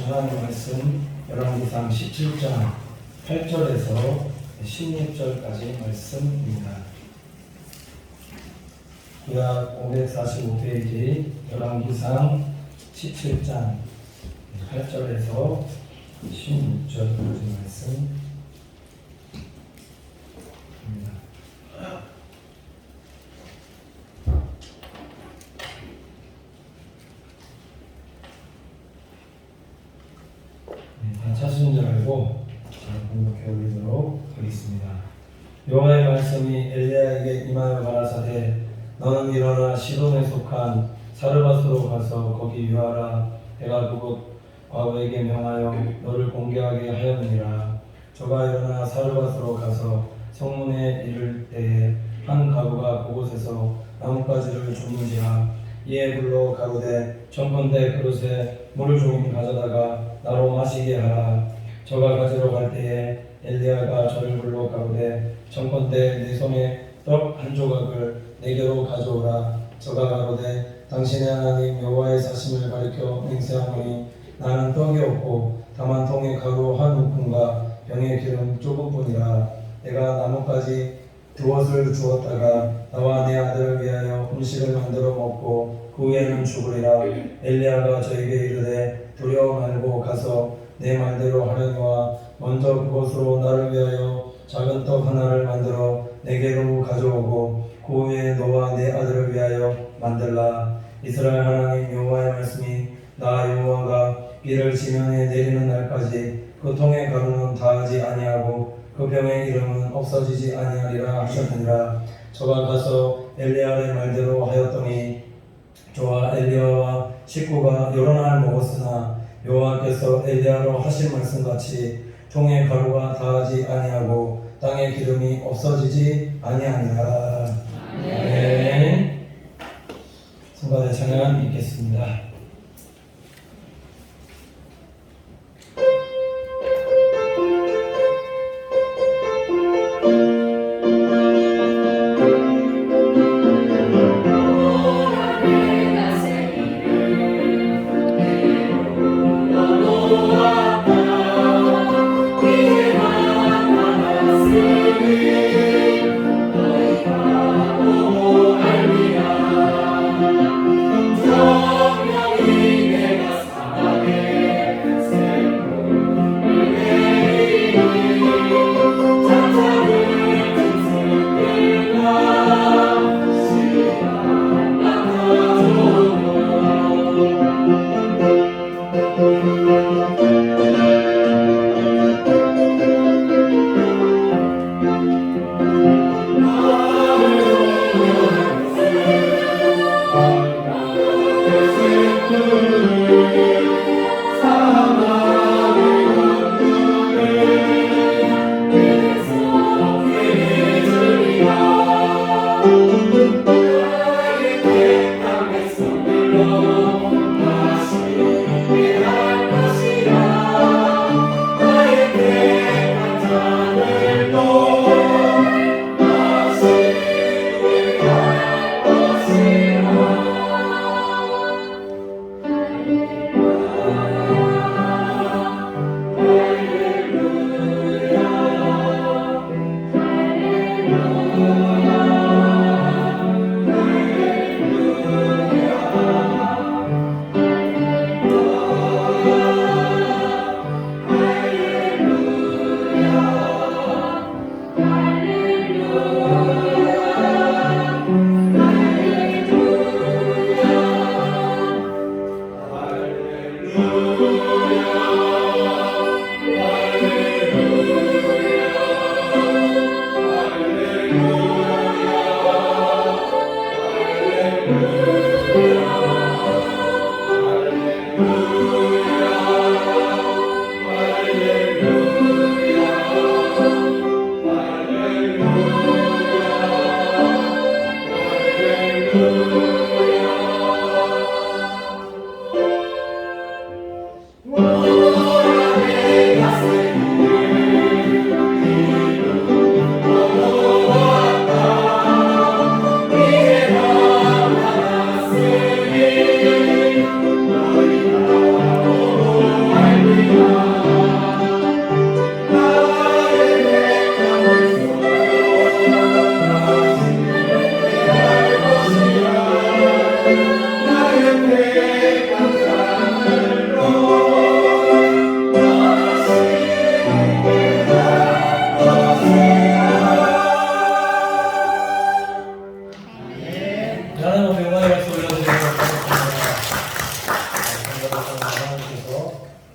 주신 하나님의 말씀 열왕기상 17장 8절에서 16절까지 말씀입니다. 구약 545페이지 열왕기상 17장 8절에서 16절까지 말씀입니다. 다 찾으신 줄 알고 공독해 올리도록 하겠습니다. 여호와의 말씀이 엘리야에게 임하여 가라사대 너는 일어나 시돈에 속한 사르밧으로 가서 거기 유하라. 내가 그곳 과부에게 명하여 너를 공개하게 하였느니라. 저가 일어나 사르밧으로 가서 성문에 이를 때에 한 가부가 그곳에서 나뭇가지를 줍는지라. 이에 불러 가로되 청컨대 그릇에 물을 조금 가져다가 나로 마시게 하라. 저가 가지러 갈 때에 엘리야가 저를 불러 가로되 청컨대 내 손에 떡 한 조각을 내게로 가져오라. 저가 가로되 당신의 하나님 여호와의 사심을 가리켜 맹세하노니 나는 떡이 없고 다만 통에 가루 한 움큼과 병에 기름 조금뿐이라. 내가 나뭇가지 두엇을 주었다가 나와 내 아들을 위하여 음식을 만들어 먹고 그 후에는 죽으리라. 엘리야가 저에게 이르되 두려워 말고 가서 내 말대로 하려니와 먼저 그것으로 나를 위하여 작은 떡 하나를 만들어 내게로 가져오고 그 후에 너와 내 아들을 위하여 만들라. 이스라엘 하나님 여호와의 말씀이 나 여호와가 비를 지면에 내리는 날까지 그 통의 가루는 다하지 아니하고 그 병의 이름은 없어지지 아니하리라 하셨느니라. 저가 가서 엘리야의 말대로 하였더니 저와 엘리야와 식구가 여러 날 먹었으나 여호와께서 엘리야로 하신 말씀같이 통의 가루가 다하지 아니하고 땅의 기름이 없어지지 아니하니라. 아멘. 성가대 찬양 읽겠습니다.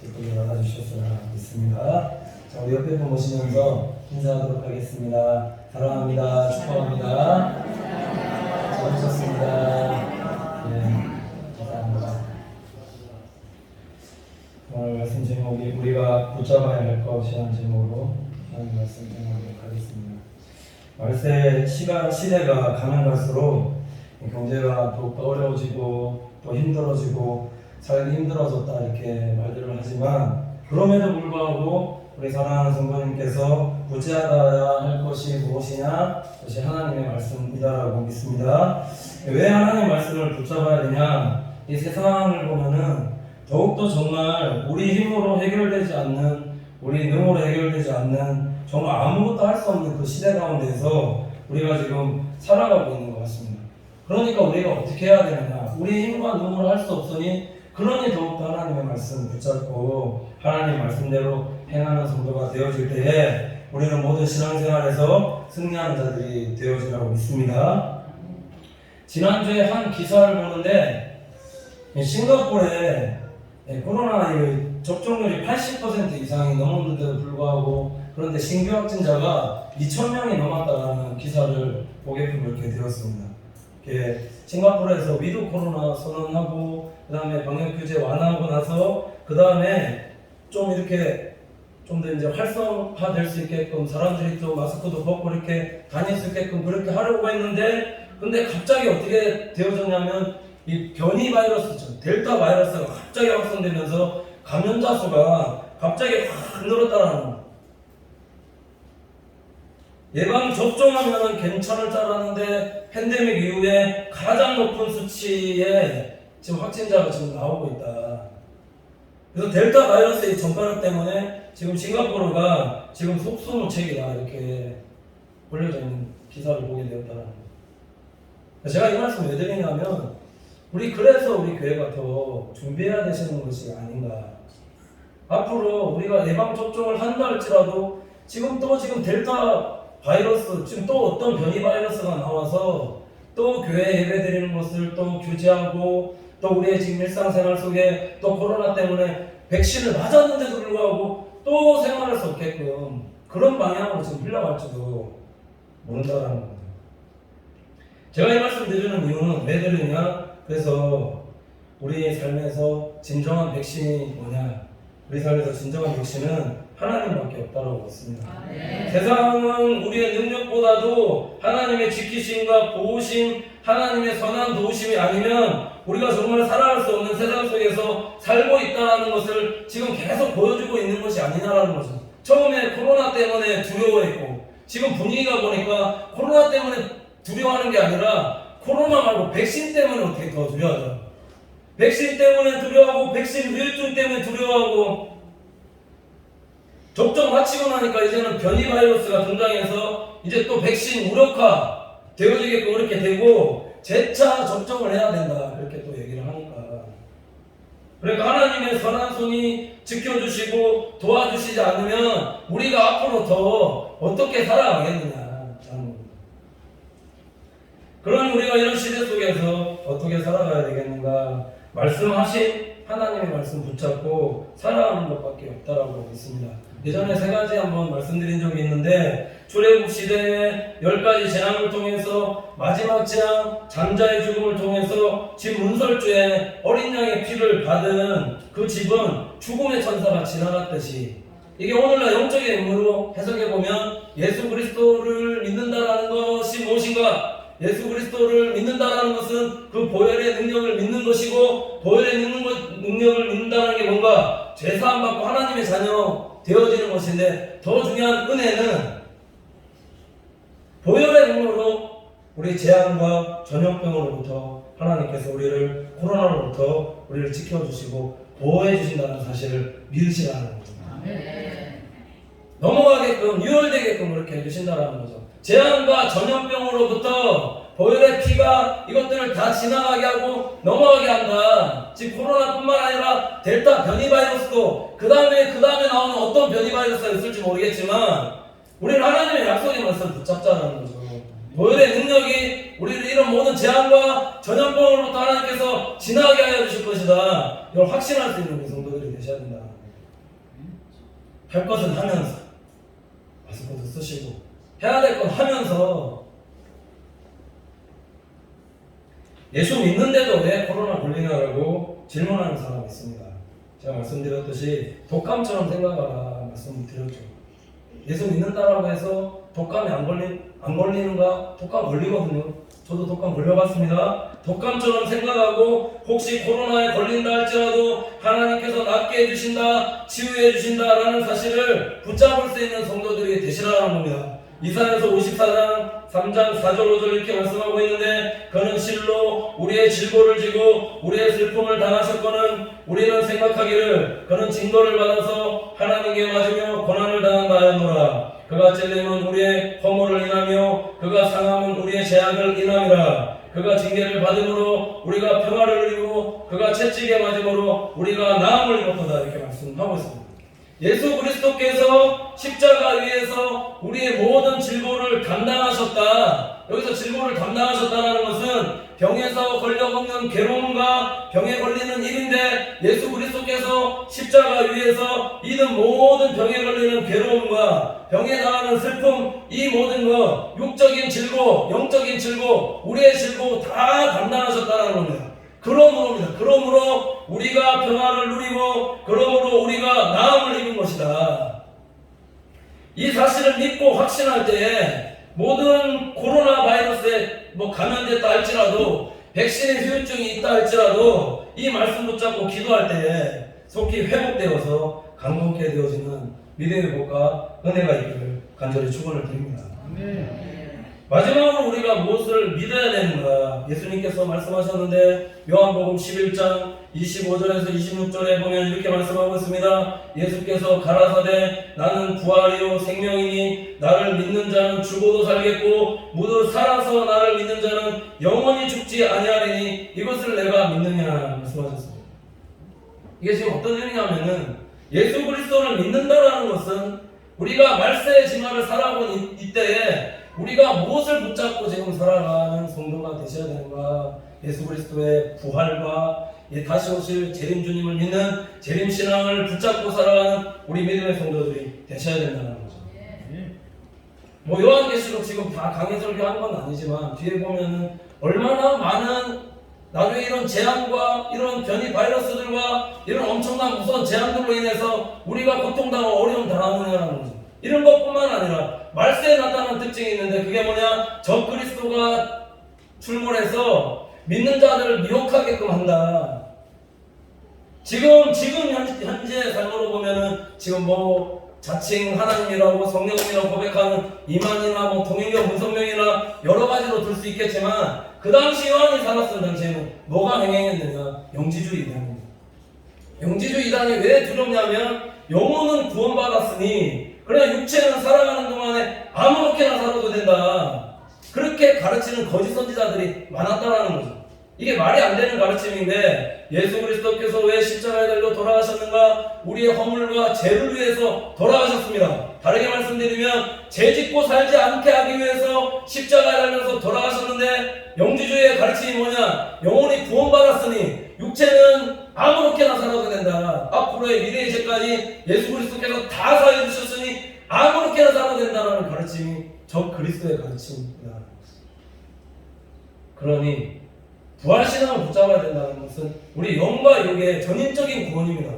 기쁘게 받아주셨으라 믿습니다. 자, 우리 옆에 분 모시면서 인사하도록 하겠습니다. 사랑합니다. 축하합니다. 잘하셨습니다. 네, 감사합니다. 오늘 말씀 제목이 우리가 붙잡아야 할 것이라는 제목으로 하나님 말씀 전하도록 하겠습니다. 말세 시대가 가면 갈수록 경제가 더욱더 어려워지고 또 힘들어지고 살기 힘들어졌다 이렇게 말들을 하지만 그럼에도 불구하고 우리 사랑하는 성도님께서 붙잡아야 할 것이 무엇이냐? 그것이 하나님의 말씀이다라고 믿습니다. 왜 하나님의 말씀을 붙잡아야 되냐? 이 세상을 보면은 더욱더 정말 우리 힘으로 해결되지 않는, 우리 능으로 해결되지 않는 정말 아무것도 할 수 없는 그 시대 가운데서 우리가 지금 살아가고 있는 것 같습니다. 그러니까 우리가 어떻게 해야 되느냐? 우리 힘과 능으로 할 수 없으니 그러니 더욱더 하나님의 말씀 붙잡고 하나님 말씀대로 행하는 성도가 되어질 때에 우리는 모든 신앙생활에서 승리하는 자들이 되어지라고 믿습니다. 지난주에 한 기사를 보는데 싱가포르에 코로나 접종률이 80% 이상이 넘었는데도 불구하고 그런데 신규 확진자가 2,000명이 넘었다는 기사를 보게 그렇게 되었습니다. 싱가포르에서 위드 코로나 선언하고 그 다음에 방역 규제 완화하고 나서 그 다음에 좀 이렇게 좀 더 이제 활성화될 수 있게끔 사람들이 또 마스크도 벗고 이렇게 다닐 수 있게끔 그렇게 하려고 했는데 근데 갑자기 어떻게 되어졌냐면 이 변이 바이러스죠. 델타 바이러스가 갑자기 확산되면서 감염자 수가 갑자기 확 늘었다라는 거예요. 예방 접종하면 괜찮을 줄 알았는데 팬데믹 이후에 가장 높은 수치의 지금 확진자가 지금 나오고 있다. 그래서 델타 바이러스의 전파력 때문에 지금 싱가포르가 지금 속수무책이다 이렇게 올려져 있는 기사를 보게 되었다는 거예요. 제가 이 말씀 왜 드리냐면 그래서 우리 교회가 더 준비해야 되시는 것이 아닌가. 앞으로 우리가 예방 접종을 한다 할지라도 지금 델타 바이러스, 지금 또 어떤 변이 바이러스가 나와서 또 교회 예배 드리는 것을 또 규제하고 또 우리의 지금 일상생활 속에 또 코로나 때문에 백신을 맞았는데도 불구하고 또 생활할 수 없게끔 그런 방향으로 지금 흘러갈지도 모른다는 겁니다. 제가 이 말씀 드리는 이유는 왜 드리냐? 그래서 우리의 삶에서 진정한 백신이 뭐냐? 우리 삶에서 진정한 백신은 하나님밖에 없다고 믿습니다. 세상은 우리의 능력보다도 하나님의 지키심과 보호심, 하나님의 선한 도우심이 아니면 우리가 정말 살아갈 수 없는 세상 속에서 살고 있다는 것을 지금 계속 보여주고 있는 것이 아니냐라는 거죠. 처음에 코로나 때문에 두려워했고 지금 분위기가 보니까 코로나 때문에 두려워하는 게 아니라 코로나 말고 백신 때문에 어떻게 더 두려워하죠. 백신 때문에 두려워하고 백신 후유증 때문에 두려워하고 접종 마치고 나니까 이제는 변이 바이러스가 등장해서 이제 또 백신 무력화 되어지게끔 그렇게 되고 재차 접종을 해야 된다 이렇게 또 얘기를 하니까 그러니까 하나님의 선한 손이 지켜주시고 도와주시지 않으면 우리가 앞으로 더 어떻게 살아가겠느냐. 그러니 우리가 이런 시대 속에서 어떻게 살아가야 되겠는가. 말씀하신 하나님의 말씀 붙잡고 살아가는 것밖에 없다라고 믿습니다. 예전에 3가지 한번 말씀드린 적이 있는데 출애굽 시대에 10가지 재앙을 통해서 마지막 재앙 장자의 죽음을 통해서 집 문설주에 어린 양의 피를 받은 그 집은 죽음의 천사가 지나갔듯이 이게 오늘날 영적인 의미로 해석해보면 예수 그리스도를 믿는다라는 것이 무엇인가? 예수 그리스도를 믿는다는 것은 그 보혈의 능력을 믿는 것이고 보혈의 능력을 믿는다는 게 뭔가 죄사함 받고 하나님의 자녀 되어지는 것인데 더 중요한 은혜는 보혈의 능력으로 우리 재앙과 전염병으로부터 하나님께서 우리를 코로나로부터 우리를 지켜주시고 보호해 주신다는 사실을 믿으시라는 거죠. 넘어가게끔 유월되게끔 그렇게 해주신다는 거죠. 재앙과 전염병으로부터 보혈의 피가 이것들을 다 지나가게 하고 넘어가게 한다. 지금 코로나뿐만 아니라 델타 변이 바이러스도 그 다음에 나오는 어떤 변이 바이러스가 있을지 모르겠지만 우리는 하나님의 약속의 말씀 붙잡자는 거죠. 보혈의 능력이 우리를 이런 모든 재앙과 전염병으로부터 하나님께서 지나가게 하여 주실 것이다. 이걸 확신할 수 있는 성도들이 되셔야 된다. 할 것은 하면서 마스크도 쓰시고 해야 될 건 하면서 예수 믿는데도 왜 코로나 걸리냐라고 질문하는 사람이 있습니다. 제가 말씀드렸듯이 독감처럼 생각하라 말씀드렸죠. 예수 믿는다라고 해서 독감이 안 걸리는가? 독감 걸리거든요. 저도 독감 걸려봤습니다. 독감처럼 생각하고 혹시 코로나에 걸린다 할지라도 하나님께서 낫게 해주신다, 치유해 주신다라는 사실을 붙잡을 수 있는 성도들이 되시라는 겁니다. 이사야서 54장 3장 4절 5절 이렇게 말씀하고 있는데, 그는 실로 우리의 질고를 지고 우리의 슬픔을 당하셨거늘 우리는 생각하기를 그는 징벌을 받아서 하나님께 맞으며 고난을 당한다 하였노라. 그가 찔림은 우리의 허물을 인하며 그가 상함은 우리의 죄악을 인함이라. 그가 징계를 받음으로 우리가 평화를 누리고 그가 채찍에 맞음으로 우리가 나음을 입었도다, 이렇게 말씀하고 있습니다. 예수 그리스도께서 십자가 위에서 우리의 모든 질고를 감당하셨다. 여기서 질고를 감당하셨다는 것은 병에서 걸려먹는 괴로움과 병에 걸리는 일인데, 예수 그리스도께서 십자가 위에서 이는 모든 병에 걸리는 괴로움과 병에 당하는 슬픔, 이 모든 것, 육적인 질고 영적인 질고 우리의 질고 다 감당하셨다는 겁니다. 그러므로 우리가 평화를 누리고 그러므로 우리가 나음을 입은 것이다. 이 사실을 믿고 확신할 때에 모든 코로나 바이러스에 감염됐다 할지라도 백신의 후유증이 있다 할지라도 이 말씀 붙잡고 기도할 때에 속히 회복되어서 강건케 되어지는 믿음의 복과 은혜가 있기를 간절히 축원을 드립니다. 마지막으로 우리가 무엇을 믿어야 되는가? 예수님께서 말씀하셨는데 요한복음 11장 25절에서 26절에 보면 이렇게 말씀하고 있습니다. 예수께서 가라사대 나는 부활이요 생명이니 나를 믿는 자는 죽어도 살겠고 무릇 살아서 나를 믿는 자는 영원히 죽지 아니하리니 이것을 내가 믿느냐 말씀하셨습니다. 이게 지금 어떤 의미냐면은 예수 그리스도를 믿는다라는 것은 우리가 말세의 진화를 살아온 이때에 우리가 무엇을 붙잡고 지금 살아가는 성도가 되셔야 되는가? 예수 그리스도의 부활과 다시 오실 재림 주님을 믿는 재림 신앙을 붙잡고 살아가는 우리 믿음의 성도들이 되셔야 된다는 거죠. 요한계시록 지금 다 강의 설교한 건 아니지만 뒤에 보면은 얼마나 많은 나중에 이런 재앙과 이런 변이 바이러스들과 이런 엄청난 무서운 재앙들로 인해서 우리가 고통당하고 어려움 당하느냐라는 거죠. 이런 것뿐만 아니라 말세에 나타나는 특징이 있는데, 그게 뭐냐? 적 그리스도가 출몰해서 믿는 자들을 미혹하게끔 한다. 지금 현재 삶으로 보면은 지금 자칭 하나님이라고 성령님이라고 고백하는 이만이나 통일교 문성명이나 여러 가지로 들 수 있겠지만, 그 당시 요한이 살았을 당시에는 뭐가 행행했느냐? 영지주의 이단입니다. 영지주의 이단이 왜 두렵냐면 영혼은 구원받았으니 그러나 육체는 살아가는 동안에 아무렇게나 살아도 된다. 그렇게 가르치는 거짓 선지자들이 많았다라는 거죠. 이게 말이 안 되는 가르침인데, 예수 그리스도께서 왜 십자가에 달려 돌아가셨는가? 우리의 허물과 죄를 위해서 돌아가셨습니다. 다르게 말씀드리면 죄 짓고 살지 않게 하기 위해서 십자가에 달려서 돌아가셨는데, 영지주의의 가르침이 뭐냐? 영혼이 구원받았으니 육체는 아무렇게나 살아도 된다. 앞으로의 미래의 죄까지 예수 그리스도께서 다 사해 주셨으니 아무렇게나 살아도 된다는 가르침이 적 그리스도의 가르침입니다. 그러니 부활신앙을 붙잡아야 된다는 것은 우리 영과 육의 전인적인 구원입니다.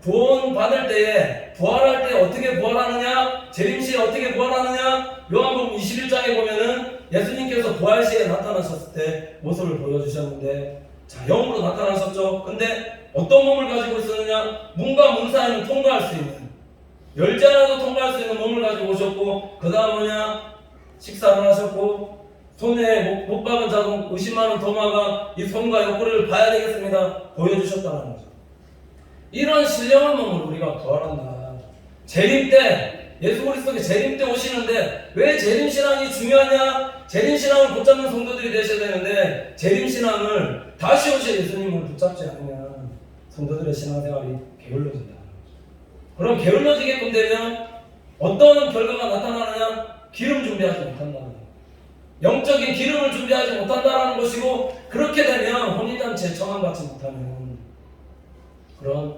구원 받을 때에, 부활할 때 어떻게 부활하느냐, 재림시에 어떻게 부활하느냐, 요한복음 21장에 보면은 예수님께서 부활시에 나타나셨을 때 모습을 보여주셨는데, 영으로 나타나셨죠. 근데 어떤 몸을 가지고 있었느냐? 문과 문 사이는 통과할 수 있는, 열지 않아도 통과할 수 있는 몸을 가지고 오셨고, 그 다음 뭐냐? 식사를 하셨고, 손에 못 박은 자동 의심하는 도마가 이 손과 옆구리를 봐야 되겠습니다. 보여주셨다는 거죠. 이런 신령한 몸을 우리가 부활한다. 재림 때, 예수 그리스도가 재림 때 오시는데 왜 재림 신앙이 중요하냐? 재림 신앙을 붙잡는 성도들이 되셔야 되는데, 재림 신앙을 다시 오실 예수님을 붙잡지 않으면 성도들의 신앙생활이 게을러진다. 그럼 게을러지게끔 되면 어떤 결과가 나타나느냐? 기름 준비하지 못한다는 거예요. 영적인 기름을 준비하지 못한다는 것이고, 그렇게 되면 혼인잔치에 청함받지 못하는 그런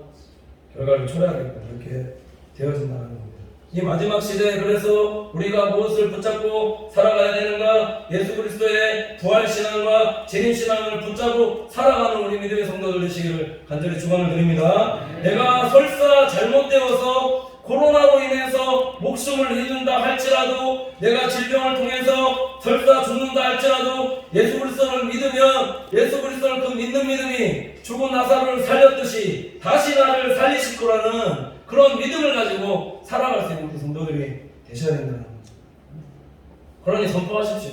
결과를 초래하겠다, 이렇게 되어진다는 겁니다. 이 마지막 시대에 그래서 우리가 무엇을 붙잡고 살아가야 되는가? 예수 그리스도의 부활신앙과 재림신앙을 붙잡고 살아가는 우리 믿음의 성도들 되시기를 간절히 축원을 드립니다. 내가 설사 잘못되어서 코로나로 인해서 목숨을 잃는다 할지라도, 내가 질병을 통해서 설사 죽는다 할지라도 예수 그리스도를 믿으면 예수 그리스도를 그 믿는 믿음이 죽은 나사로를 살렸듯이 다시 나를 살리실 거라는 그런 믿음을 가지고 살아갈 수 있는 우리 성도들이 되셔야 된다는 거죠. 그러니 선포하십시오.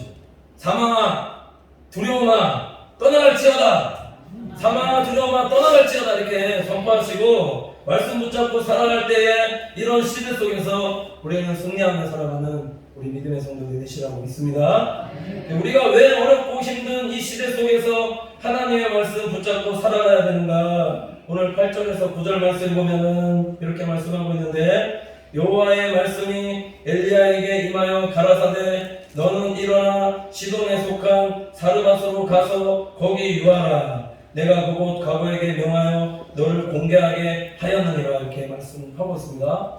사망아 두려움아 떠나갈지어다. 사망아 두려움아 떠나갈지어다. 이렇게 선포하시고 말씀 붙잡고 살아갈 때에 이런 시대 속에서 우리는 승리하며 살아가는 우리 믿음의 성도들이 되시라고 믿습니다. 우리가 왜 어렵고 힘든 이 시대 속에서 하나님의 말씀 붙잡고 살아가야 되는가? 오늘 8절에서 9절 말씀 보면은 이렇게 말씀하고 있는데, 여호와의 말씀이 엘리야에게 임하여 가라사대 너는 일어나 시돈에 속한 사르밧으로 가서 거기 유하라. 내가 그곳 과부에게 명하여 너를 공개하게 하였느니라. 이렇게 말씀하고 있습니다.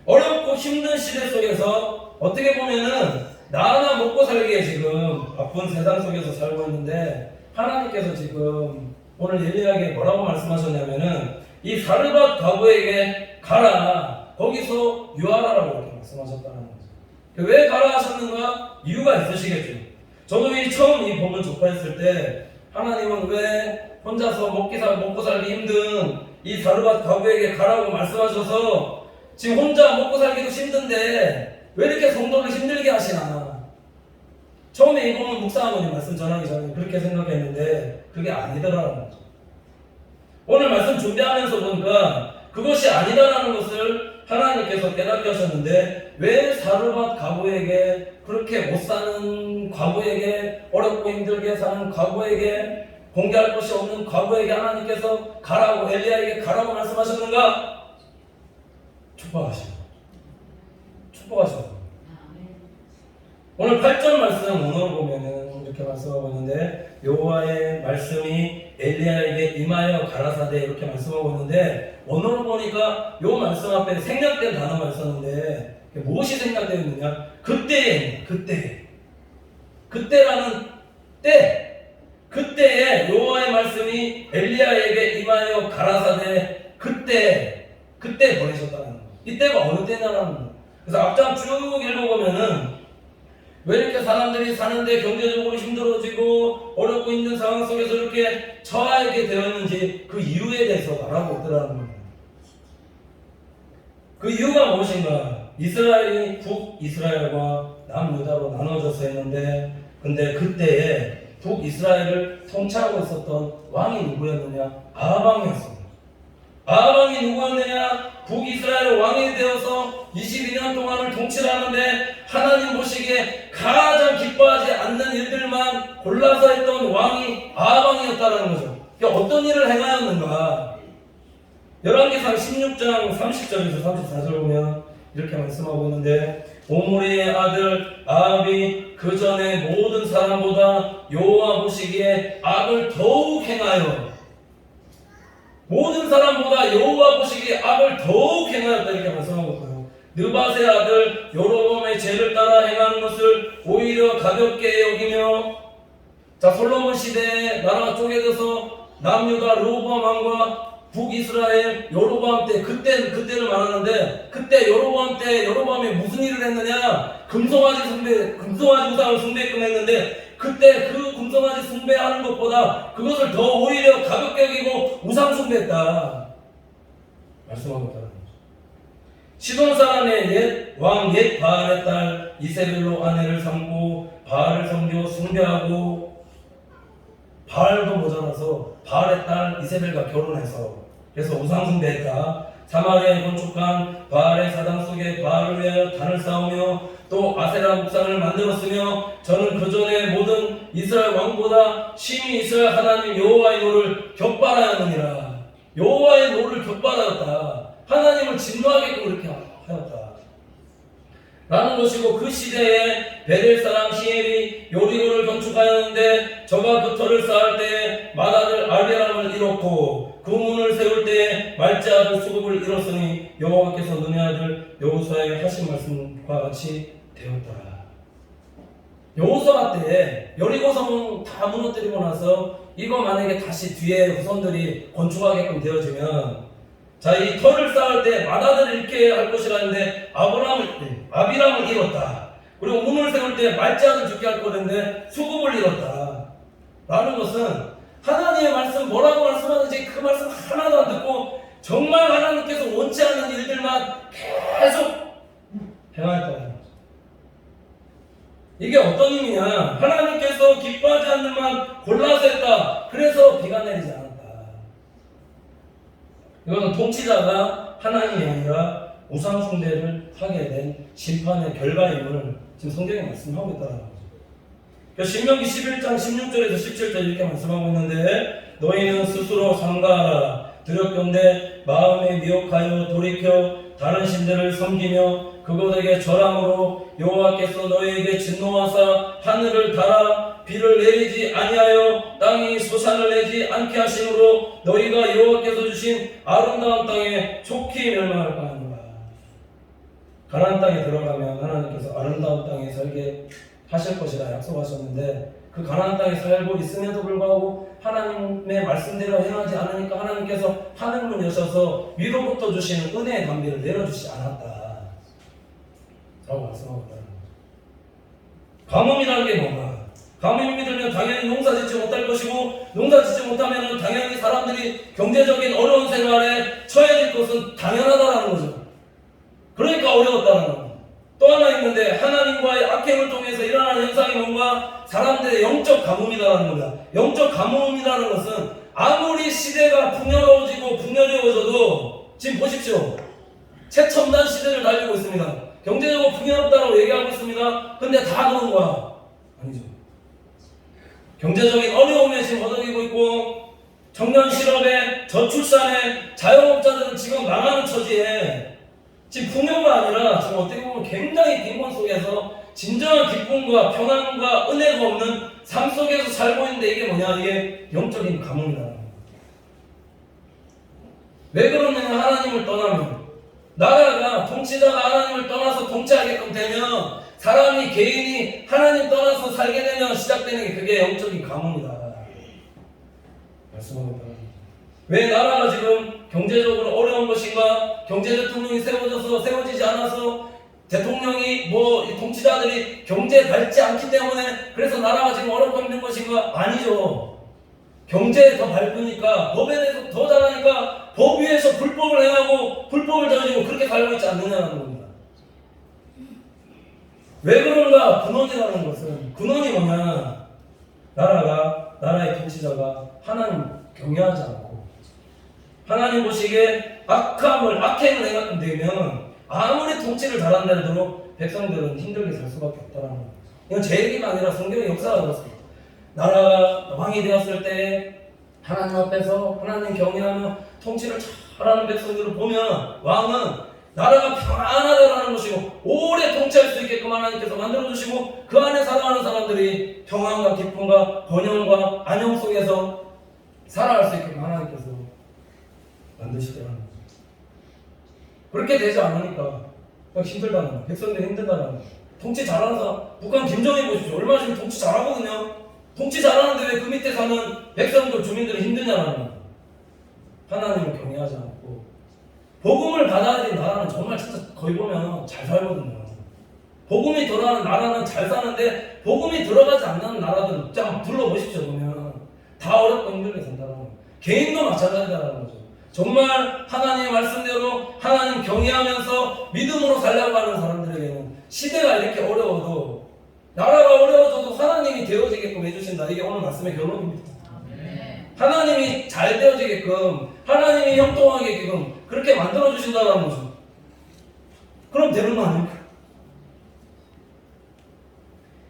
어렵고 힘든 시대 속에서 어떻게 보면은 나 하나 먹고 살기에 지금 바쁜 세상 속에서 살고 있는데, 하나님께서 지금 오늘 엘리야에게 뭐라고 말씀하셨냐면은 이 사르밧 과부에게 가라, 거기서 유하라라고 이렇게 말씀하셨다는 거죠. 왜 가라 하셨는가? 이유가 있으시겠죠. 저도 처음 이 본을 접했을 때 하나님은 왜 혼자서 먹고 살기 힘든 이 사르밧 과부에게 가라고 말씀하셔서 지금 혼자 먹고 살기도 힘든데 왜 이렇게 성도를 힘들게 하시나? 처음에 이 본문 목사님이 말씀 전하기 전에 그렇게 생각했는데 그게 아니더라는 거죠. 오늘 말씀 준비하면서 보니까 그것이 아니다라는 것을 하나님께서 깨닫게 하셨는데, 왜 사르밧 과부에게, 그렇게 못 사는 과부에게, 어렵고 힘들게 사는 과부에게, 공개할 것이 없는 과부에게 하나님께서 가라고, 엘리야에게 가라고 말씀하셨는가? 축복하시고 오늘 8절 말씀 오늘 보면은 이렇게 말씀하고 있는데, 여호와의 말씀이 엘리야에게 임하여 가라사대 이렇게 말씀하고 있는데, 오늘 보니까 요 말씀 앞에 생략된 단어가 있었는데 무엇이 생략되어 있느냐? 그때라는 때, 그때에 여호와의 말씀이 엘리야에게 임하여 가라사대 그때 보내셨다는 거예요. 이때가 어느 때냐라는 거예요. 그래서 앞장 쭉 읽어보면은 왜 이렇게 사람들이 사는데 경제적으로 힘들어지고 어렵고 있는 상황 속에서 이렇게 처하게 되었는지 그 이유에 대해서 말하고 있더라는 겁니다. 그 이유가 무엇인가? 이스라엘이 북이스라엘과 남유다로 나눠져서 했는데, 근데 그때에 북이스라엘을 통치하고 있었던 왕이 누구였느냐? 아방이었습니다. 아방이 누구였느냐? 북이스라엘 왕이 되어서 22년 동안을 통치를 하는데 하나님 보시기에 가장 기뻐하지 않는 일들만 골라서 했던 왕이 아방이었다는 거죠. 어떤 일을 행하였는가? 열왕기상 16장 30절에서 34절 보면 이렇게 말씀하고 있는데, 오므리의 아들 아합이 그 전에 모든 사람보다 여호와 보시기에 악을 더욱 행하여, 모든 사람보다 여호와 보시기에 악을 더욱 행하였다 이렇게 말씀하고 있고요. 느밧의 아들 여로보암의 죄를 따라 행하는 것을 오히려 가볍게 여기며, 자, 솔로몬 시대에 나라가 쪼개져서 남유다 르호보암 왕과 북이스라엘 여로보암 때, 그때를 말하는데, 그때 여로보암 때 여로보암이 무슨 일을 했느냐? 금송아지 우상을 숭배했끔 했는데, 그때 그 금송아지 숭배하는 것보다 그것을 더 오히려 가볍게 여기고 우상 숭배했다 말씀하고 있다는 거죠. 시돈 사람의 옛 바알의 딸 이세벨로 아내를 삼고 바알을 섬겨 숭배하고, 바알도 모자라서 바알의 딸 이세벨과 결혼해서 그래서 우상 숭배했다. 사마리아에 건축한 바알의 사당 속에 바알을 위하여 단을 쌓으며 또 아세라 목상을 만들었으며, 저는 그 전에 모든 이스라엘 왕보다 심히 이스라엘 하나님 여호와의 노를 격발하였느니라. 여호와의 노를 격발하였다. 하나님을 진노하게끔 이렇게 하였다 라는 것이고, 그 시대에 베델 사람 히엘이 요리고를 건축하였는데 저가 그 터를 쌓을 때에 맏아들 알베람을 잃었고, 그 문을 세울 때에 말제 아들 수급을 잃었으니 여호와께서 너네 아들 여호수아에게 하신 말씀과 같이 되었더라. 여호수아 때 여리고성 다 무너뜨리고 나서 이거 만약에 다시 뒤에 후손들이 건축하게끔 되어지면 자, 이 터를 쌓을 때 맏아들을 이렇게 할 것이라는데 아비람을 잃었다. 그리고 문을 세울 때 말제 아들 죽게 할 거는데 수급을 잃었다. 라는 것은 하나님의 말씀 뭐라고 말씀하는지 그 말씀 하나도 안 듣고 정말 하나님께서 원치 않는 일들만 계속 행하였다는 거죠. 이게 어떤 의미냐? 하나님께서 기뻐하지 않는 만 골라서 했다. 그래서 비가 내리지 않았다. 이것은 통치자가 하나님이 아니라 우상 숭배를 하게 된 심판의 결과임을 지금 성경에 말씀하고 있다는 거죠. 신명기 11장 16절에서 17절 이렇게 말씀하고 있는데 너희는 스스로 삼가하라. 두렵건대 마음에 미혹하여 돌이켜 다른 신들을 섬기며 그것에게 절함으로 여호와께서 너희에게 진노하사 하늘을 달아 비를 내리지 아니하여 땅이 소산을 내지 않게 하심으로 너희가 여호와께서 주신 아름다운 땅에 촉히 멸망할까 하노라. 가나안 땅에 들어가면 하나님께서 아름다운 땅에 살게 하실 것이라 약속하셨는데 그 가나안 땅에 살고 있음에도 불구하고 하나님의 말씀대로 행하지 않으니까 하나님께서 하늘문 여셔서 위로부터 주시는 은혜의 담비를 내려주지 않았다 라고 말씀하고 있다는 거죠. 가뭄이라는 게 뭔가? 가뭄이 들면 당연히 농사짓지 못할 것이고 농사짓지 못하면 당연히 사람들이 경제적인 어려운 생활에 처해질 것은 당연하다는 거죠. 그러니까 어려웠다는 거죠. 또 하나 있는데 하나님과의 악행을 통해서 일어나는 현상이 뭔가? 사람들의 영적 가뭄이라는 겁니다. 영적 가뭄이라는 것은 아무리 시대가 풍요로워지고 풍요로워져도 지금 보십시오. 최첨단 시대를 달리고 있습니다. 경제적으로 풍요롭다고 얘기하고 있습니다. 근데 다 그런 거야? 아니죠. 경제적인 어려움에 지금 허덕이고 있고 청년 실업에 저출산에 자영업자들은 지금 망하는 처지에 지금 풍요가 아니라 지금 어떻게 보면 굉장히 빈곤 속에서 진정한 기쁨과 평안과 은혜가 없는 삶 속에서 살고 있는데 이게 뭐냐? 이게 영적인 가뭄이다. 왜 그러냐면 하나님을 떠나면 나라가 통치자가 하나님을 떠나서 통치하게끔 되면 사람이 개인이 하나님 떠나서 살게 되면 시작되는 게 그게 영적인 가뭄이다. 말씀합니다. 왜 나라가 지금 경제적으로 어려운 것인가? 경제 대통령이 세워지지 않아서 대통령이 통치자들이 경제에 밝지 않기 때문에 그래서 나라가 지금 어렵고 힘든 것인가? 아니죠. 경제에 더 밝으니까 법에 대해서 더 잘하니까 법 위에서 불법을 행하고 불법을 저지르고 그렇게 살고 있지 않느냐는 겁니다. 왜 그런가? 근원이라는 것은 근원이 뭐냐? 나라의 통치자가 하나님 경외하지 않고 하나님 보시기에 악행을 행하면 아무리 통치를 잘한다 해도 백성들은 힘들게 살 수밖에 없다는 거예요. 이건 제 얘기가 아니라 성경의 역사가 그렇습니다. 나라가 왕이 되었을 때 하나님 앞에서 하나님 경외하며 통치를 잘하는 백성들을 보면 왕은 나라가 평안하다라는 것이고 오래 통치할 수 있게끔 하나님께서 만들어주시고 그 안에 살아가는 사람들이 평안과 기쁨과 번영과 안녕 속에서 살아갈 수 있게끔 하나님께서 만드시더라는 거죠. 그렇게 되지 않으니까 힘들다는 거예요. 백성들이 힘들다는 거예요. 통치 잘하는 사람, 북한 김정일 보십시오. 얼마나 지금 통치 잘하거든요. 통치 잘하는데 왜 그 밑에 사는 백성들, 주민들이 힘드냐는 거예요. 하나님을 경외하지 않고 복음을 받아야 되는 나라는 정말 진짜 거의 보면 잘 살거든요. 복음이 들어가는 나라는 잘 사는데 복음이 들어가지 않는 나라들은 쫙 둘러보십시오. 보면 다 어렵고 힘들게 산다는 거예요. 개인도 마찬가지다라는 거죠. 정말 하나님의 말씀대로 하나님 경외하면서 믿음으로 살려고 하는 사람들에게는 시대가 이렇게 어려워도 나라가 어려워져도 하나님이 되어지게끔 해주신다. 이게 오늘 말씀의 결론입니다. 하나님이 잘 되어지게끔 하나님이 형통하게끔 그렇게 만들어주신다는 거죠. 그럼 되는 거 아닙니까?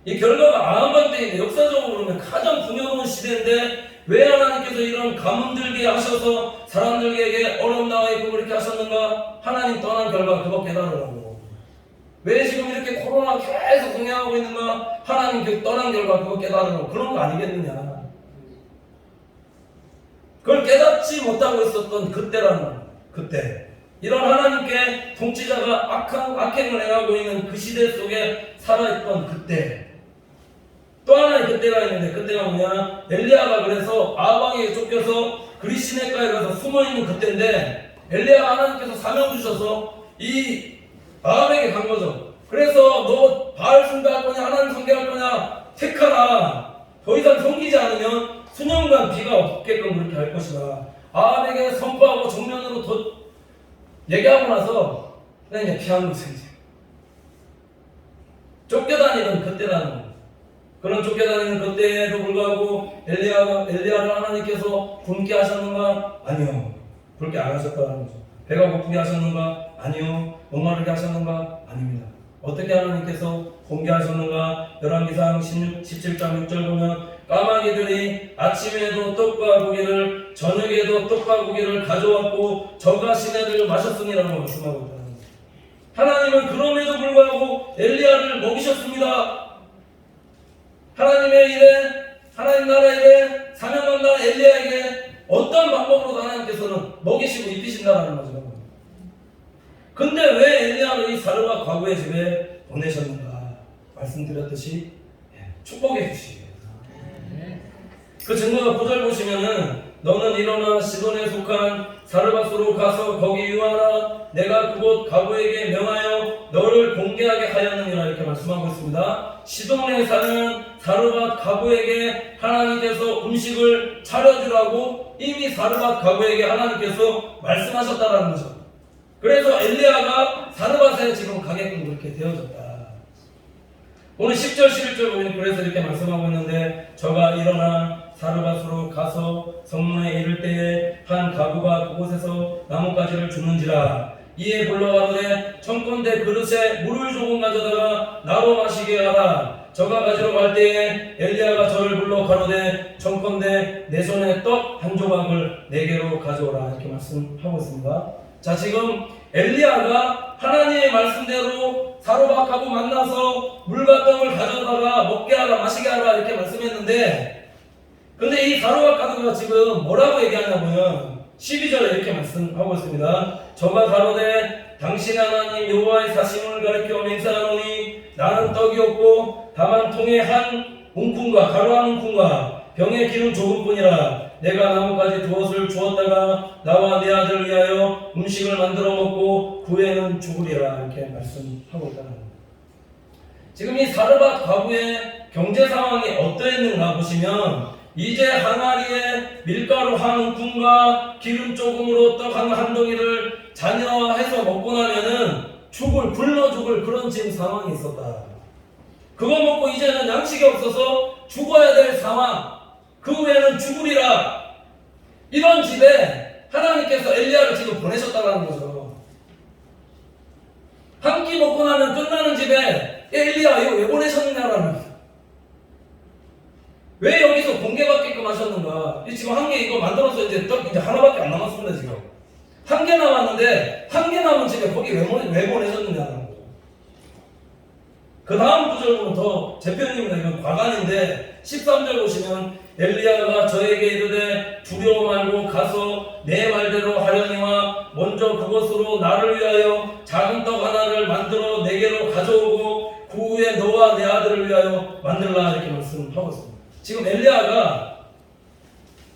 이 결과가 아함반 때인데 역사적으로 보면 가장 풍요로운 시대인데 왜 하나님께서 이런 가뭄 들게 하셔서 사람들에게 어려움 나가있고 그렇게 하셨는가? 하나님 떠난 결과 그거 깨달으라고. 왜 지금 이렇게 코로나 계속 공양하고 있는가? 하나님 떠난 결과 그거 깨달으라고. 그런 거 아니겠느냐? 그걸 깨닫지 못하고 있었던 그때라는 거예요. 그때 이런 하나님께 통치자가 악행을 행하고 있는 그 시대 속에 살아있던 그때, 또 하나의 그때가 있는데, 그때가 뭐냐, 엘리야가 그래서 아방에게 쫓겨서 그리시네가에 가서 숨어있는 그때인데, 엘리야가 하나님께서 사명 주셔서 이 아합에게 간 거죠. 그래서 너 바알 숭배할 거냐 하나님 섬겨할 거냐 택하라. 더 이상 섬기지 않으면 수년간 비가 없게끔 그렇게 할 것이다. 아합에게 선포하고 정면으로 얘기하고 나서 그냥 이제 피한 거죠. 쫓겨다니던 그때라는 거예요. 그런 쫓겨다니는 그때에도 불구하고 엘리야를 하나님께서 굶게 하셨는가? 아니요. 굶게 안 하셨다는 거죠. 배가 고프게 하셨는가? 아니요. 목마르게 하셨는가? 아닙니다. 어떻게 하나님께서 굶게 하셨는가? 열왕기상 17장 6절 보면 까마귀들이 아침에도 떡과 고기를 저녁에도 떡과 고기를 가져왔고 저가 시내들을 마셨으니라고 말씀하고 있다는 거예요. 하나님은 그럼에도 불구하고 엘리야를 먹이셨습니다. 하나님의 일에, 하나님 나라의 일에 사명 감당한 엘리야에게 어떤 방법으로 하나님께서는 먹이시고 입히신다는 거죠. 근데 왜 엘리야를 이 사르밧 과부의 집에 보내셨는가? 말씀드렸듯이 축복해 주시기. 그 증거가 9절 보시면은 너는 일어나 시돈에 속한 사르밧으로 가서 거기 유하라. 내가 그곳 과부에게 명하여 너를 공개하게 하였느니라 이렇게 말씀하고 있습니다. 시돈에 사는 사르밧 과부에게 하나님께서 음식을 차려주라고 이미 사르밧 과부에게 하나님께서 말씀하셨다라는 거죠. 그래서 엘리야가 사르밧에 지금 가게끔 그렇게 되어졌다. 오늘 10절 11절 보면 그래서 이렇게 말씀하고 있는데 저가 일어나 사르밧으로 가서 성문에 이를 때에 한 가부가 그곳에서 나뭇가지를 줍는지라. 이에 불러가로되 청컨대 그릇에 물을 조금 가져다가 나로 마시게 하라. 저가 가지러 갈 때에 엘리야가 저를 불러 가로되 청컨대 내 손에 떡 한 조각을 내게로 가져오라 이렇게 말씀하고 있습니다. 자, 지금 엘리야가 하나님의 말씀대로 사르밧 가부 만나서 물과 떡을 가져다가 먹게 하라 마시게 하라 이렇게 말씀했는데, 근데 이 사르밧 가부가 지금 뭐라고 얘기하냐면 12절에 이렇게 말씀하고 있습니다. 저가 가로되 당신 하나님 여호와의 사심을 가리켜 맹세하노니 나는 떡이 없고 다만 통에 한 웅쿵과 가루 한 웅쿵과 병에 기름 조금뿐이라. 내가 나뭇가지 두엇을 주었다가 나와 내 아들을 위하여 음식을 만들어 먹고 그 후에는 죽으리라 이렇게 말씀하고 있다는 겁니다. 지금 이 사르밧 과부의 경제 상황이 어떠했는가 보시면 이제 항아리에 밀가루 한 움큼과 기름 조금으로 떡 한 덩이를 잔여해서 먹고 나면은 굶어 죽을 그런 지금 상황이 있었다. 그거 먹고 이제는 양식이 없어서 죽어야 될 상황, 그 후에는 죽으리라. 이런 집에 하나님께서 엘리야를 지금 보내셨다는 거죠. 한 끼 먹고 나면 끝나는 집에 엘리야 이거 왜 보내셨느냐라는 거죠. 왜 여기서 공개받게끔 하셨는가? 지금 한 개 이거 만들어서 이제 떡 이제 하나밖에 안 남았습니다. 지금 한 개 남았는데 한 개 남은 집에 거기 왜 보내셨느냐는 거죠. 그 다음 구절 보면 더 재편입니다. 이건 과간인데 13절 보시면 엘리야가 저에게 이르되 두려워 말고 가서 내 말대로 하려니와 먼저 그것으로 나를 위하여 작은 떡 하나를 만들어 내게로 가져오고 그 후에 너와 내 아들을 위하여 만들라 이렇게 말씀하고 있습니다. 지금 엘리야가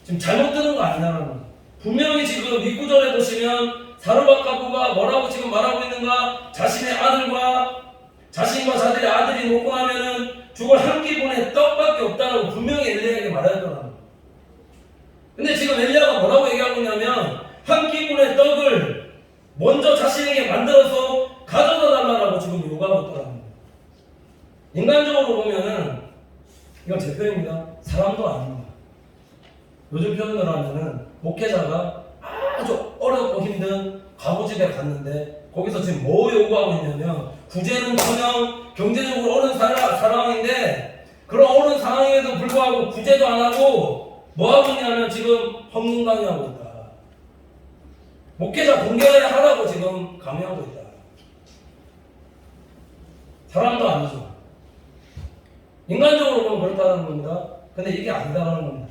지금 잘못 들은 거 아니냐는 거예요. 분명히 지금 윗구절에 보시면 사르밧 가부가 뭐라고 지금 말하고 있는가? 자신의 아들과 자신과 자들의 아들이 먹고 나면은 죽을 한 끼분의 떡밖에 없다라고 분명히 엘리야에게 말하였더라는 거예요. 근데 지금 엘리야가 뭐라고 얘기하고 있냐면 한 끼분의 떡을 먼저 자신에게 만들어서 가져다 달라고 지금 요구하고 있더라는 거예요. 인간적으로 보면은 이건 제 표현입니다. 사람도 아닙니다. 요즘 표현으로 하면은 목회자가 아주 어렵고 힘든 가부집에 갔는데 거기서 지금 뭐 요구하고 있냐면 구제는커녕 경제적으로 어려운 상황인데 그런 어려운 상황에도 불구하고 구제도 안 하고 뭐 하고 있냐면 지금 헌금 강요하고 있다. 목회자 공개하라고 지금 강요하고 있다. 사람도 아니죠. 인간적으로 보면 그렇다는 겁니다. 근데 이게 아니다라는 겁니다.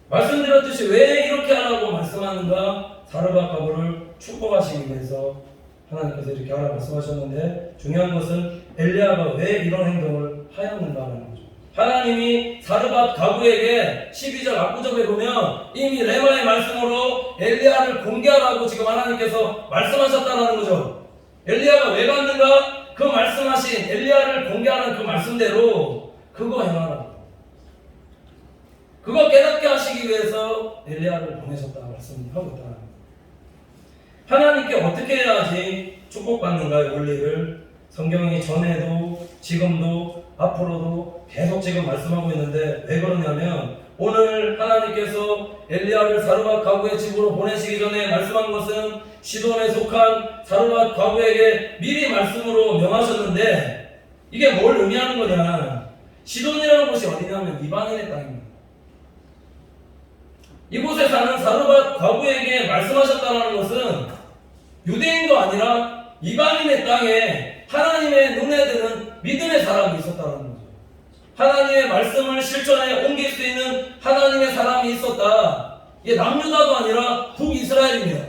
말씀드렸듯이 왜 이렇게 하라고 말씀하는가? 사르밧 가부를 축복하시기 위해서 하나님께서 이렇게 하라고 말씀하셨는데, 중요한 것은 엘리야가 왜 이런 행동을 하였는가라는 거죠. 하나님이 사르밧 가부에게 12절 앞구절에 보면 이미 레마의 말씀으로 엘리야를 공개하라고 지금 하나님께서 말씀하셨다는 거죠. 엘리야가 왜 갔는가? 그 말씀하신 엘리야를 공개하는 그 말씀대로 그거 행하라고, 그거 깨닫게 하시기 위해서 엘리야를 보내셨다고 말씀하고 있다. 하나님께 어떻게 해야지 축복받는가의 원리를 성경이 전에도 지금도 앞으로도 계속 지금 말씀하고 있는데, 왜 그러냐면 오늘 하나님께서 엘리야를 사르밧 가부의 집으로 보내시기 전에 말씀한 것은 시돈에 속한 사르밧 가부에게 미리 말씀으로 명하셨는데, 이게 뭘 의미하는 거냐? 시돈이라는 곳이 어디냐면 이방인의 땅입니다. 이곳에 사는 사르밧 가부에게 말씀하셨다는 것은 유대인도 아니라 이방인의 땅에 하나님의 눈에 드는 믿음의 사람이 있었다는 거죠. 하나님의 말씀을 실천에 옮길 수 있는 하나님의 사람이 있었다. 이게 남유다도 아니라 북이스라엘입니다.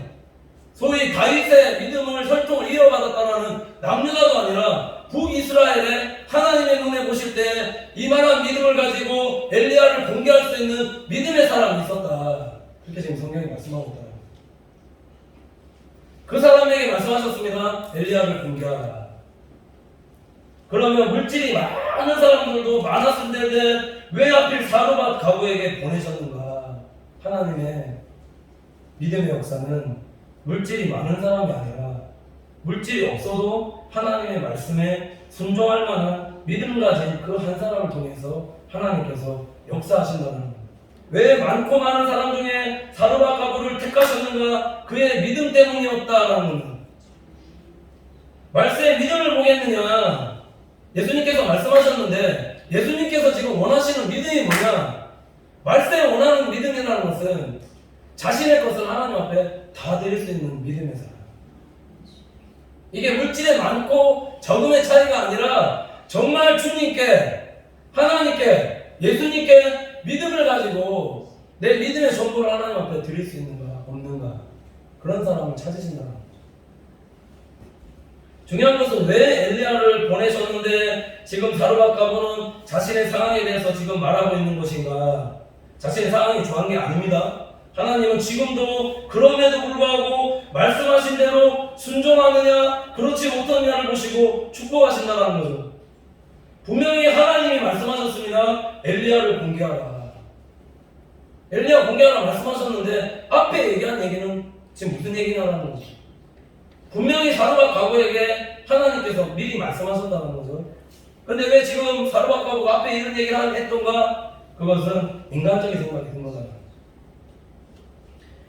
소위 다윗의 믿음을 혈통을 이어받았다는 남유다도 아니라 북이스라엘에 하나님의 눈에 보실 때 이만한 믿음을 가지고 엘리야를 공개할 수 있는 믿음의 사람이 있었다. 그렇게 지금 성경이 말씀하고 있다. 그 사람에게 말씀하셨습니다. 엘리야를 공개하라. 그러면 물질이 많은 사람들도 많았을 텐데 왜 하필 사르밧 가부에게 보내셨는가? 하나님의 믿음의 역사는 물질이 많은 사람이 아니라 물질이 없어도 하나님의 말씀에 순종할 만한 믿음 가진 그 한 사람을 통해서 하나님께서 역사하신다는 겁니다. 왜 많고 많은 사람 중에 사르밧 가부를 택하셨는가? 그의 믿음 때문이었다라는 겁니다. 말씀의 믿음을 보겠느냐? 예수님께서 말씀하셨는데 예수님께서 지금 원하시는 믿음이 뭐냐? 말씀에 원하는 믿음이라는 것은 자신의 것을 하나님 앞에 다 드릴 수 있는 믿음의 사람. 이게 물질에 많고 적음의 차이가 아니라 정말 주님께, 하나님께, 예수님께 믿음을 가지고 내 믿음의 전부를 하나님 앞에 드릴 수 있는가 없는가, 그런 사람을 찾으신다는 거죠. 중요한 것은 왜 엘리야를 보내셨는데 지금 사르밧 가부는 자신의 상황에 대해서 지금 말하고 있는 것인가? 자신의 상황이 좋은 게 아닙니다. 하나님은 지금도 그럼에도 불구하고 말씀하신 대로 순종하느냐 그렇지 못하느냐를 보시고 축복하신다는 거죠. 분명히 하나님이 말씀하셨습니다. 엘리야를 공개하라. 엘리야 공개하라 말씀하셨는데 앞에 얘기한 얘기는 지금 무슨 얘기냐라는 거죠. 분명히 사르밧 가부에게 하나님께서 미리 말씀하셨다는 거죠. 근데 왜 지금 사르밧 가부가 앞에 이런 얘기를 했던가? 그것은 인간적인 생각이 든 거잖아요.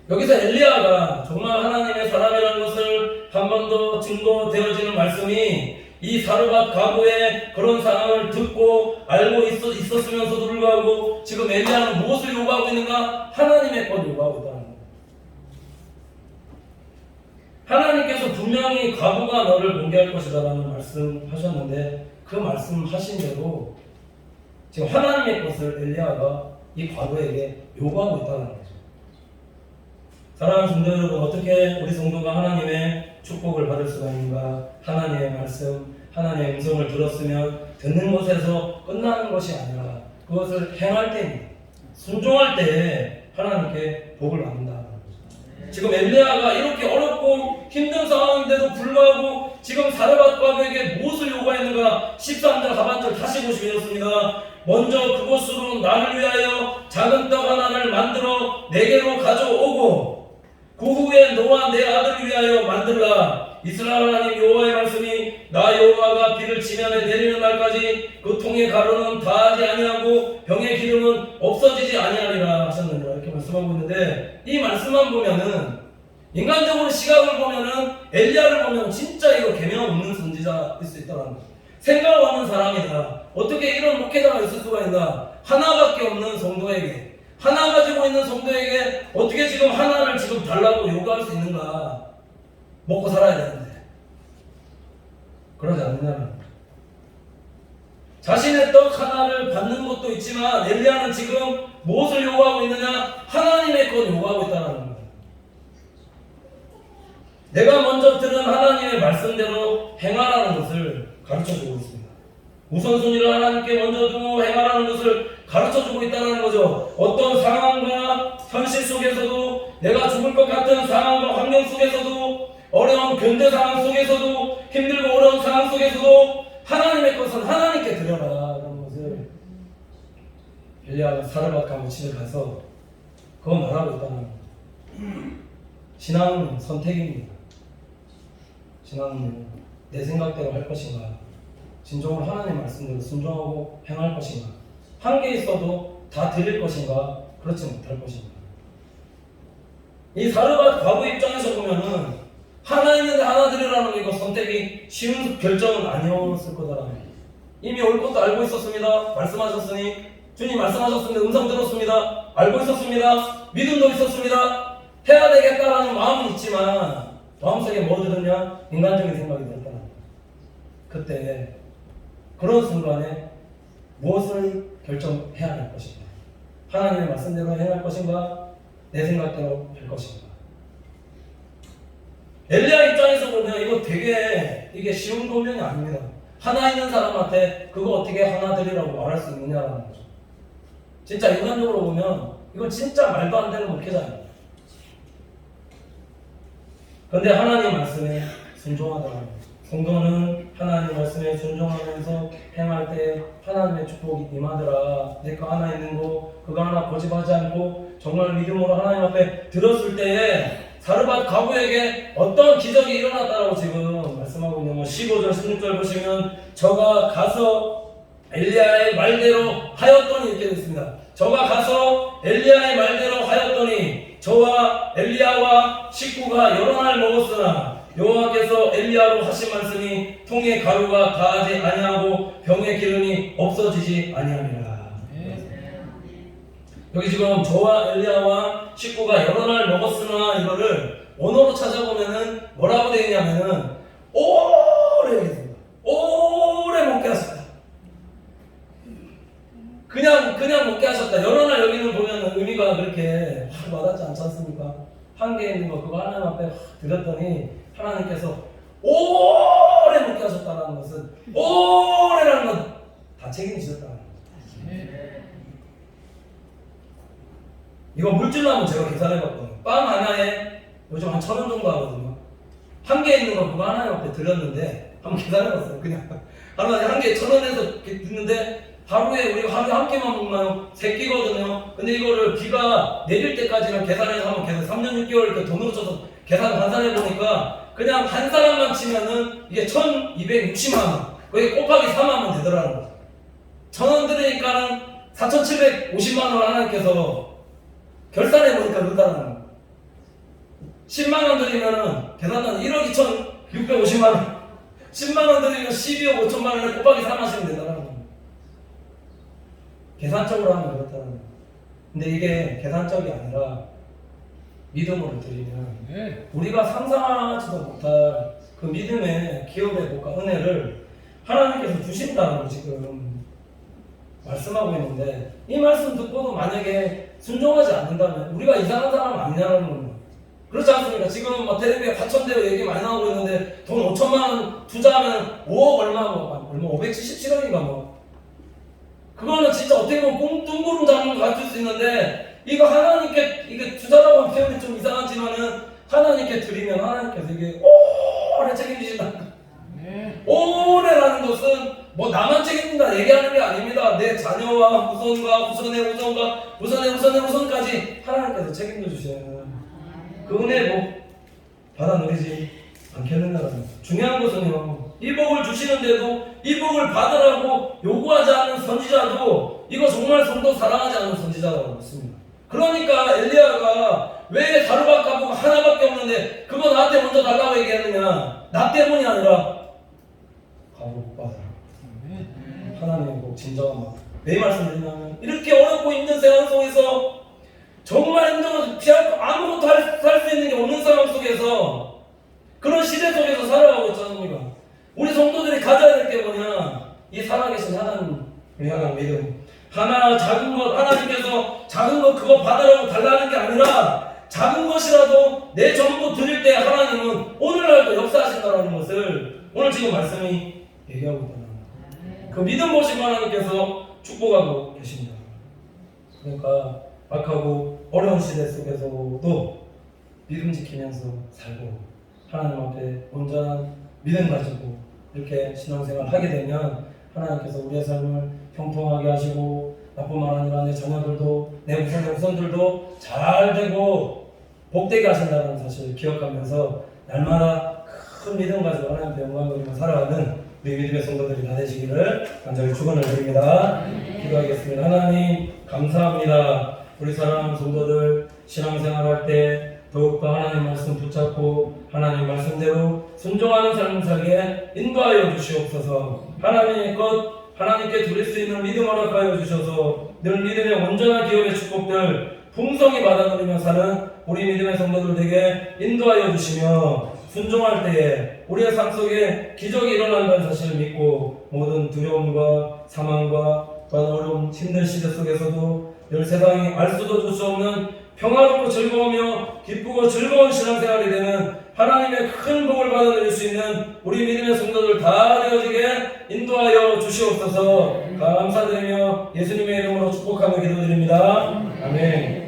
여기서 엘리야가 정말 하나님의 사람이라는 것을 한 번 더 증거되어지는 말씀이 이 사르밧 가부의 그런 상황을 듣고 알고 있었으면서도 불구하고 지금 엘리야는 무엇을 요구하고 있는가? 하나님의 것 요구하고 있다는 거예요. 하나님께서 분명히 가부가 너를 공개할 것이라는 말씀하셨는데 그 말씀하신 대로 지금 하나님의 것을 엘리야가 이 가부에게 요구하고 있다는 거죠. 사랑하는 성도 여러분, 어떻게 우리 성도가 하나님의 축복을 받을 수가 있는가? 하나님의 말씀, 하나님의 음성을 들었으면 듣는 것에서 끝나는 것이 아니라 그것을 행할 때입니다. 순종할 때에 하나님께 복을 받는다. 지금 엘리야가 이렇게 어렵고 힘든 상황인데도 불구하고 지금 사르밧 가부에게 무엇을 요구했는가? 13절 하반절 다시 보시면 이렇습니다. 먼저 그곳으로 나를 위하여 작은 떡 하나를 만들어 내게로 가져오고 그 후에 너와 내 아들을 위하여 만들라. 이스라엘 하나님 여호와의 말씀이 나 여호와가 비를 지면에 내리는 날까지 그 통의 가루는 다하지 아니하고 병의 기름은 없어지지 아니하리라 하셨느니라. 이렇게 말씀하고 있는데 이 말씀만 보면은 인간적으로 시각을 보면은 엘리야를 보면 진짜 이거 계명 없는 선지자일 수 있다는 거죠. 생각 없는 사람이다. 어떻게 이런 목회자가 있을 수가 있나? 하나밖에 없는 성도에게, 하나 가지고 있는 성도에게 어떻게 지금 하나를 지금 달라고 요구할 수 있는가? 먹고 살아야 되는데 그러지 않느냐는 거죠. 자신의 떡 하나를 받는 것도 있지만 엘리야는 지금 무엇을 요구하고 있느냐? 하나님의 것 요구하고 있다는 거예요. 내가 먼저 들은 하나님의 말씀대로 행하라는 것을 가르쳐주고 있습니다. 우선순위를 하나님께 먼저 두고 행하라는 것을 가르쳐주고 있다는 거죠. 어떤 상황과 현실 속에서도, 내가 죽을 것 같은 상황과 환경 속에서도, 어려운 견제 상황 속에서도, 힘들고 어려운 상황 속에서도 하나님의 것은 하나님께 드려라라는 것을 엘리야가 사르밧 가문 집에 가서 그건 말하고 있다는 거예요. 신앙은 선택입니다. 신앙은 내 생각대로 할 것인가, 진정으로 하나님의 말씀대로 순종하고 행할 것인가, 한계 있어도 다 드릴 것인가, 그렇지 못할 것인가. 이 사르밧 과부 입장에서 보면은 하나 있는데 하나 드리라는 이거 선택이 쉬운 결정은 아니었을 거다라는, 이미 올 것도 알고 있었습니다. 말씀하셨으니, 주님 말씀하셨습니다. 음성 들었습니다. 알고 있었습니다. 믿음도 있었습니다. 해야 되겠다라는 마음은 있지만 마음속에 뭐 들었냐? 인간적인 생각이 들었다는 거예요. 그때 그런 순간에 무엇을 결정해야 할 것인가? 하나님의 말씀대로 행할 것인가? 내 생각대로 할 것인가? 엘리야 입장에서 보면 이거 되게 이게 쉬운 고민이 아닙니다. 하나 있는 사람한테 그거 어떻게 하나 드리라고 말할 수 있느냐라는 거죠. 진짜 인간적으로 보면 이건 진짜 말도 안 되는 목회자입니다. 그런데 하나님 말씀에 순종하다가, 성도는 하나님 말씀에 순종하면서 행할 때 하나님의 축복이 임하더라. 내 거 하나 있는 거 그거 하나 고집하지 않고 정말 믿음으로 하나님 앞에 들었을 때에 사르밧 과부에게 어떤 기적이 일어났다라고 지금 말씀하고 있는 거. 15절 16절 보시면 저가 가서 엘리야의 말대로 하였더니 이렇게 됐습니다. 저가 가서 엘리야의 말대로 하였더니 저와 엘리야와 식구가 여러 날 먹었으나 여호와께서 엘리야로 하신 말씀이 통에 가루가 다하지 아니하고 병의 기름이 없어지지 아니하니라. 여기 지금 저와 엘리야와 식구가 여러 날 먹었으나 이거를 원어로 찾아보면은 뭐라고 되어 있냐면은 오래 먹습니다. 오래 먹게 하셨다. 그냥 먹게 하셨다. 여러 날 여기는 보면 의미가 그렇게 와닿지 않지 않습니까? 한계에 있는 거 그거 하나님 앞에 드렸더니 하나님께서 오래 먹게 하셨다는 것은, 오래라는 건 다 책임지셨다는 거죠. 이거 물질로 하면 제가 계산해봤거든요. 빵 하나에 요즘 한 1,000원 정도 하거든요. 한 개 있는 거 그거 하나님 앞에 드렸는데 한번 계산해봤어요. 그냥 한 개에 1,000원에서 듣는데 하루에 우리가 하루에 한 끼만 먹나요? 3끼거든요. 근데 이거를 비가 내릴 때까지는 계산해서 한번 계산 3년 6개월 이렇게 돈으로 쳐서 계산 환산해보니까 그냥 한 사람만 치면은 이게 1,260만 원. 거기 곱하기 3하면 되더라는 거죠. 1,000원 들으니까는 4,750만 원 하나님께서 결산해보니까 그렇다는 거예요. 10만 원 드리면은 계산은 1억 2,650만 원. 10만 원 드리면 12억 5천만 원에 곱하기 3 하시면 된다는 거예요. 계산적으로 하면 그렇다는 거예요. 근데 이게 계산적이 아니라 믿음으로 드리면 우리가 상상하지도 못할 그 믿음의 기업의 복과 은혜를 하나님께서 주신다고 지금 말씀하고 있는데, 이 말씀 듣고도 만약에 순종하지 않는다면 우리가 이상한 사람 아니냐는 거예요. 그렇지 않습니까? 지금 뭐 텔레비에 과천대유 얘기 많이 나오고 있는데 돈 5천만 원 투자하면 5억 얼마 577억인가 뭐. 그거는 진짜 어떻게 보면 뚱구름 잡는 거 가르칠 수 있는데, 이거 하나님께, 이게 투자라고 하면 표현이 좀 이상하지만은 하나님께 드리면 하나님께서 이게 오래 책임지신다. 오래라는 것은 뭐 나만 책임진다 얘기하는 게 아닙니다. 내 자녀와 후손과 후손의 후손과 후손의 후손의 후손까지 하나님께서 책임져 주시는 그 은혜 복 받아 누리지 않겠는가라는 거예요. 중요한 것은요, 이 복을 주시는데도 이 복을 받으라고 요구하지 않는 선지자도 이거 정말 성도 사랑하지 않는 선지자라고 믿습니다. 그러니까 엘리야가 왜 사르밧 과부가 하나밖에 없는데 그거 나한테 먼저 달라고 얘기했느냐, 나 때문이 아니라 과부 복 받아라. 하나님의 복 진정한 마음. 왜 말씀드리냐면, 이렇게 어렵고 힘든 상황 속에서 정말 힘들어서 피할 거 아무것도 할 수 있는 게 없는 상황 속에서, 그런 시대 속에서 살아가고 있잖습니까? 우리 성도들이 가져야 될 게 뭐냐? 이 살아계신 하나님, 우리 하나님 믿음. 하나 작은 것 하나님께서 작은 것 그거 받으라고 달라는 게 아니라 작은 것이라도 내 전부 드릴 때 하나님은 오늘날도 역사하신다는 것을 오늘 지금 말씀이 얘기하고 있다는 그 믿음 보시고 하나님께서 축복하고 계십니다. 그러니까 악하고 어려운 시대 속에서도 믿음 지키면서 살고 하나님 앞에 온전한 믿음 가지고 이렇게 신앙생활 하게 되면 하나님께서 우리의 삶을 형통하게 하시고 나뿐만 아니라 내 자녀들도 내 후손들도 잘 되고 복되게 하신다는 사실을 기억하면서 날마다 큰 믿음 가지고 하나님께 영광을 드리며 살아가는 우리 믿음의 성도들이 다 되시기를 간절히 축원을 드립니다. 기도하겠습니다. 하나님 감사합니다. 우리 사랑하는 성도들 신앙생활할 때 더욱더 하나님 말씀 붙잡고 하나님 말씀대로 순종하는 삶을 살게 인도하여 주시옵소서. 하나님의 것 하나님께 드릴 수 있는 믿음 허락하여 주셔서 늘 믿음의 온전한 기업의 축복들 풍성히 받아 누리며 사는 우리 믿음의 성도들에게 인도하여 주시며 순종할 때에 우리의 삶 속에 기적이 일어난다는 사실을 믿고 모든 두려움과 사망과 또한 어려운 힘든 시대 속에서도 늘 세상이 알 수도 줄 수 없는 평화롭고 즐거우며 기쁘고 즐거운 신앙생활이 되는 하나님의 큰 복을 받아 누릴 수 있는 우리 믿음의 성도들 다 되어지게 인도하여 주시옵소서. 감사드리며 예수님의 이름으로 축복하며 기도드립니다. 아멘.